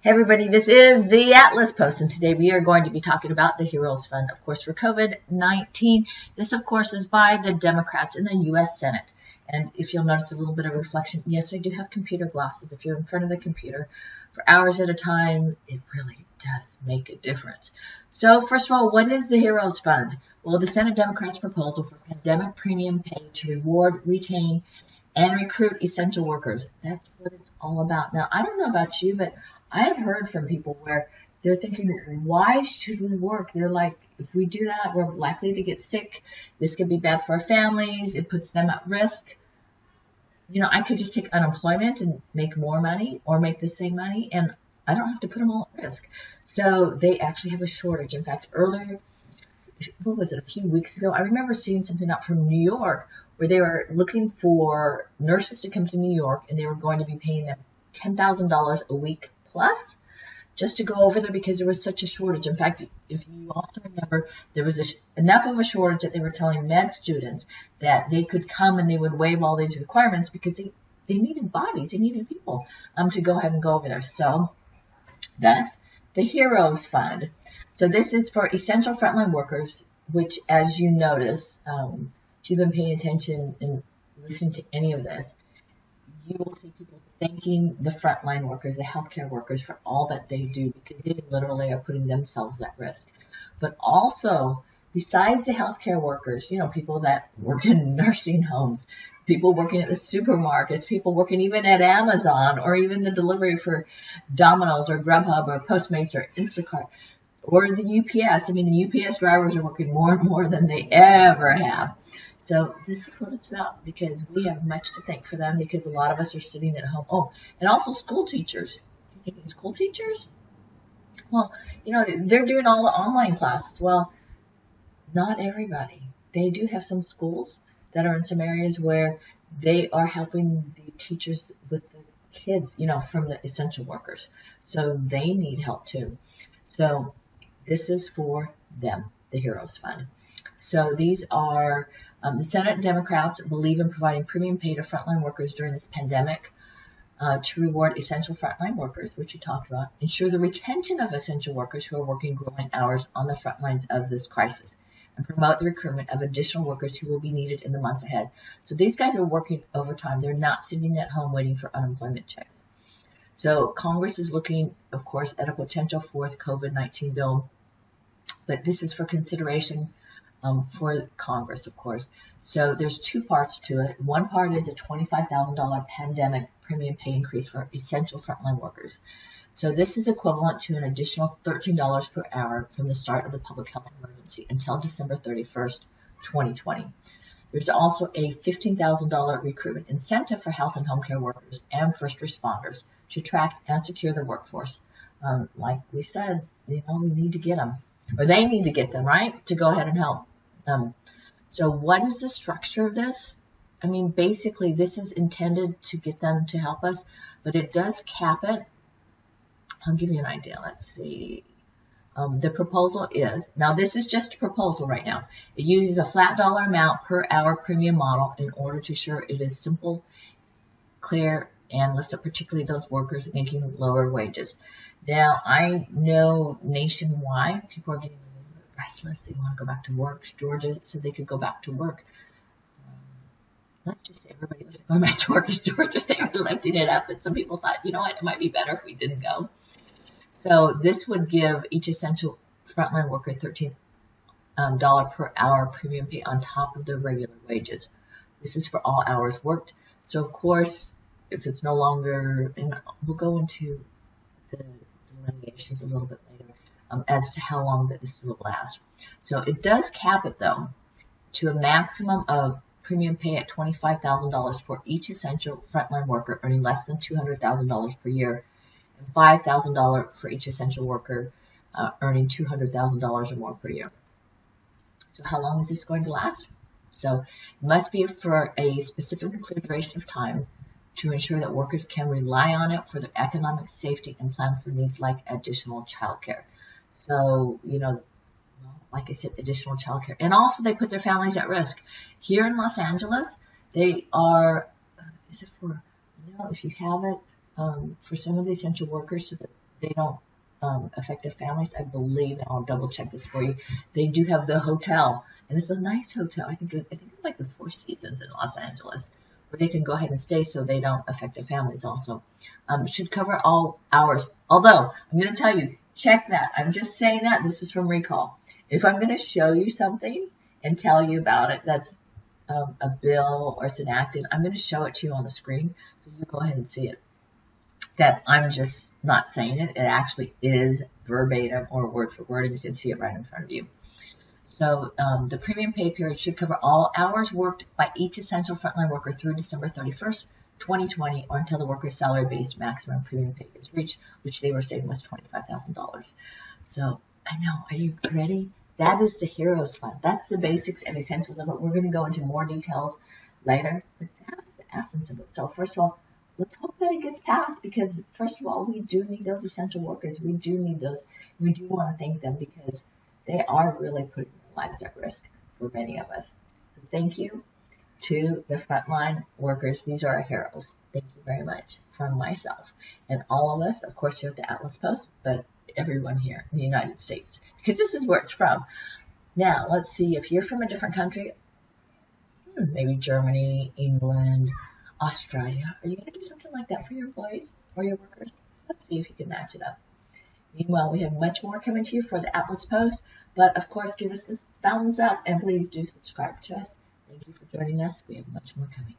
Hey everybody, this is the Atlas Post, and today we are going to be talking about the Heroes Fund, of course, for COVID-19. This, of course, is by the Democrats in the U.S. Senate. And if you'll notice a little bit of reflection, yes, I do have computer glasses. If you're in front of the computer for hours at a time, it really does make a difference. So, first of all, what is the Heroes Fund? Well, the Senate Democrats' proposal for pandemic premium pay to reward, retain, and recruit essential workers. That's what it's all about. Now, I don't know about you, but I have heard from people where they're thinking, why should we work? They're like, if we do that, we're likely to get sick. This could be bad for our families. It puts them at risk. You know, I could just take unemployment and make more money or make the same money, and I don't have to put them all at risk. So they actually have a shortage. In fact, earlier, what was it, a few weeks ago, I remember seeing something out from New York where they were looking for nurses to come to New York, and they were going to be paying them $10,000 a week plus just to go over there because there was such a shortage. In fact, if you also remember, there was enough of a shortage that they were telling med students that they could come and they would waive all these requirements because they needed bodies, they needed people to go ahead and go over there. So thus, the Heroes Fund. So this is for essential frontline workers, which, as you notice, if you've been paying attention and listening to any of this, you will see people thanking the frontline workers, the healthcare workers, for all that they do because they literally are putting themselves at risk. But also, besides the healthcare workers, you know, people that work in nursing homes, people working at the supermarkets, people working even at Amazon, or even the delivery for Domino's or Grubhub or Postmates or Instacart, or the UPS. I mean, the UPS drivers are working more and more than they ever have. So this is what it's about because we have much to thank for them because a lot of us are sitting at home. Oh, and also school teachers. You thinking school teachers? Well, you know, they're doing all the online classes. Well, not everybody. They do have some schools that are in some areas where they are helping the teachers with the kids, you know, from the essential workers. So they need help too. So this is for them, the Heroes Fund. So these are the Senate Democrats believe in providing premium pay to frontline workers during this pandemic to reward essential frontline workers, which you talked about, ensure the retention of essential workers who are working growing hours on the front lines of this crisis, and promote the recruitment of additional workers who will be needed in the months ahead. So these guys are working overtime. They're not sitting at home waiting for unemployment checks. So Congress is looking, of course, at a potential fourth COVID-19 bill, but this is for consideration for Congress, of course. So there's two parts to it. One part is a $25,000 pandemic premium pay increase for essential frontline workers. So this is equivalent to an additional $13 per hour from the start of the public health emergency until December 31st, 2020. There's also a $15,000 recruitment incentive for health and home care workers and first responders to attract and secure the workforce. Like we said, you know, we need to get them, or they need to get them, right, to go ahead and help. So what is the structure of this? I mean, basically, this is intended to get them to help us, but it does cap it. I'll give you an idea. Let's see. The proposal is, now this is just a proposal right now. It uses a flat dollar amount per hour premium model in order to ensure it is simple, clear, and lifts up particularly those workers making lower wages. Now, I know nationwide people are getting restless. They want to go back to work. Georgia said they could go back to work. Let's just say everybody was going back to work in Georgia. They were lifting it up, and some people thought, you know what, it might be better if we didn't go. So this would give each essential frontline worker $13 per hour premium pay on top of their regular wages. This is for all hours worked. So, of course, if it's no longer, and we'll go into the delineations a little bit later, as to how long that this will last. So it does cap it, though, to a maximum of premium pay at $25,000 for each essential frontline worker earning less than $200,000 per year, and $5,000 for each essential worker earning $200,000 or more per year. So how long is this going to last? So it must be for a specific and clear duration of time to ensure that workers can rely on it for their economic safety and plan for needs like additional childcare. So, you know, like I said, additional childcare. And also they put their families at risk. Here in Los Angeles, they are, is it for, you know, if you have it, for some of the essential workers so that they don't affect their families, I believe, and I'll double check this for you. They do have the hotel, and it's a nice hotel. I think it's like the Four Seasons in Los Angeles, where they can go ahead and stay so they don't affect their families. Also, it should cover all hours. Although I'm going to tell you, check that. I'm just saying that. This is from Recall. If I'm going to show you something and tell you about it, that's a bill or it's enacted, I'm going to show it to you on the screen, so you go ahead and see it. That I'm just not saying it. It actually is verbatim or word for word, and you can see it right in front of you. So the premium pay period should cover all hours worked by each essential frontline worker through December 31st, 2020, or until the worker's salary-based maximum premium pay is reached, which they were stating was $25,000. So I know. Are you ready? That is the Heroes Fund. That's the basics and essentials of it. We're going to go into more details later, but that's the essence of it. So first of all, let's hope that it gets passed, because first of all, we do need those essential workers. We do need those. We do want to thank them because they are really putting their lives at risk for many of us. So thank you to the frontline workers. These are our heroes. Thank you very much from myself and all of us, of course, here at the Atlas Post, but everyone here in the United States, because this is where it's from. Now, let's see, if you're from a different country, maybe Germany, England, Australia, are you going to do something like that for your employees or your workers? Let's see if you can match it up. Meanwhile, we have much more coming to you for the Atlas Post, but of course, give us this thumbs up and please do subscribe to us. Thank you for joining us. We have much more coming.